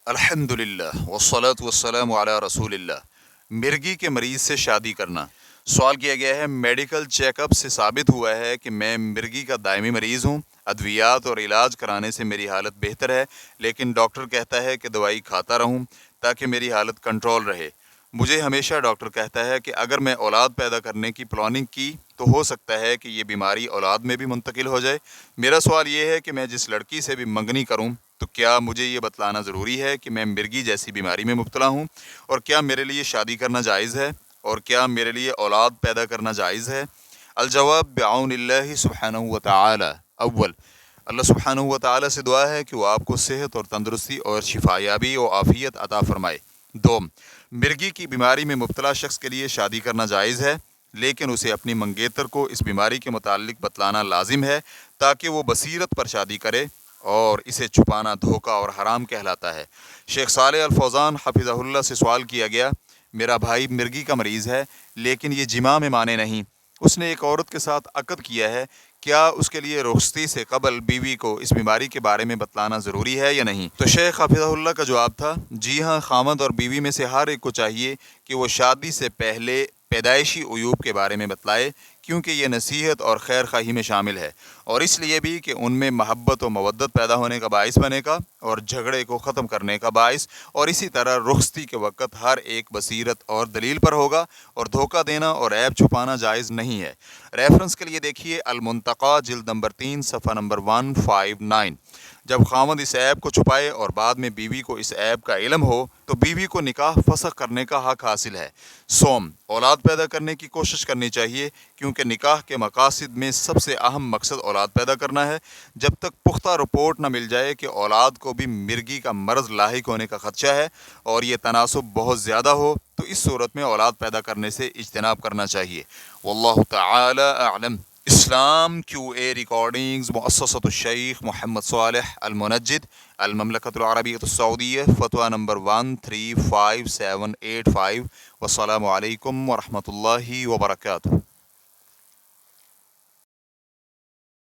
الحمدللہ والصلاة والسلام علی رسول اللہ۔ مرگی کے مریض سے شادی کرنا۔ سوال کیا گیا ہے، میڈیکل چیک اپ سے ثابت ہوا ہے کہ میں مرگی کا دائمی مریض ہوں۔ ادویات اور علاج کرانے سے میری حالت بہتر ہے، لیکن ڈاکٹر کہتا ہے کہ دوائی کھاتا رہوں تاکہ میری حالت کنٹرول رہے۔ مجھے ہمیشہ ڈاکٹر کہتا ہے کہ اگر میں اولاد پیدا کرنے کی پلاننگ کی تو ہو سکتا ہے کہ یہ بیماری اولاد میں بھی منتقل ہو جائے۔ میرا سوال یہ ہے کہ میں جس لڑکی سے بھی منگنی کروں تو کیا مجھے یہ بتلانا ضروری ہے کہ میں مرگی جیسی بیماری میں مبتلا ہوں، اور کیا میرے لیے شادی کرنا جائز ہے، اور کیا میرے لیے اولاد پیدا کرنا جائز ہے؟ الجواب بعون اللہ سبحانہ و تعالی۔ اول، اللہ سبحانہ و تعالی سے دعا ہے کہ وہ آپ کو صحت اور تندرستی اور شفا یابی و عافیت عطا فرمائے۔ دوم، مرگی کی بیماری میں مبتلا شخص کے لیے شادی کرنا جائز ہے، لیکن اسے اپنی منگیتر کو اس بیماری کے متعلق بتلانا لازم ہے تاکہ وہ بصیرت پر شادی کرے، اور اسے چھپانا دھوکہ اور حرام کہلاتا ہے۔ شیخ صالح الفوزان حفظہ اللہ سے سوال کیا گیا، میرا بھائی مرگی کا مریض ہے لیکن یہ جماع میں مانے نہیں، اس نے ایک عورت کے ساتھ عقد کیا ہے، کیا اس کے لیے رخصتی سے قبل بیوی کو اس بیماری کے بارے میں بتلانا ضروری ہے یا نہیں؟ تو شیخ حفظہ اللہ کا جواب تھا، جی ہاں، خامند اور بیوی میں سے ہر ایک کو چاہیے کہ وہ شادی سے پہلے پیدائشی عیوب کے بارے میں بتلائے، کیونکہ یہ نصیحت اور خیر خواہی میں شامل ہے، اور اس لیے بھی کہ ان میں محبت و مودت پیدا ہونے کا باعث بنے گا اور جھگڑے کو ختم کرنے کا باعث، اور اسی طرح رخصتی کے وقت ہر ایک بصیرت اور دلیل پر ہوگا، اور دھوکہ دینا اور عیب چھپانا جائز نہیں ہے۔ ریفرنس کے لیے دیکھیے المنتقى جلد نمبر 3 صفحہ نمبر 159۔ جب خاوند اس عیب کو چھپائے اور بعد میں بیوی کو اس عیب کا علم ہو تو بیوی کو نکاح فسخ کرنے کا حق حاصل ہے۔ سوم، اولاد پیدا کرنے کی کوشش کرنی چاہیے، کیونکہ نکاح کے مقاصد میں سب سے اہم مقصد اولاد پیدا کرنا ہے۔ جب تک پختہ رپورٹ نہ مل جائے کہ اولاد کو بھی مرگی کا مرض لاحق ہونے کا خدشہ ہے اور یہ تناسب بہت زیادہ ہو، تو اس صورت میں اولاد پیدا کرنے سے اجتناب کرنا چاہیے۔ واللہ تعالی اعلم۔ اسلام کیو اے ریکارڈنگز، مؤسسۃ الشیخ محمد صالح المنجد، المملکۃ العربیۃ السعودیہ، فتویٰ نمبر 135785۔ والسلام علیکم ورحمۃ اللہ وبرکاتہ۔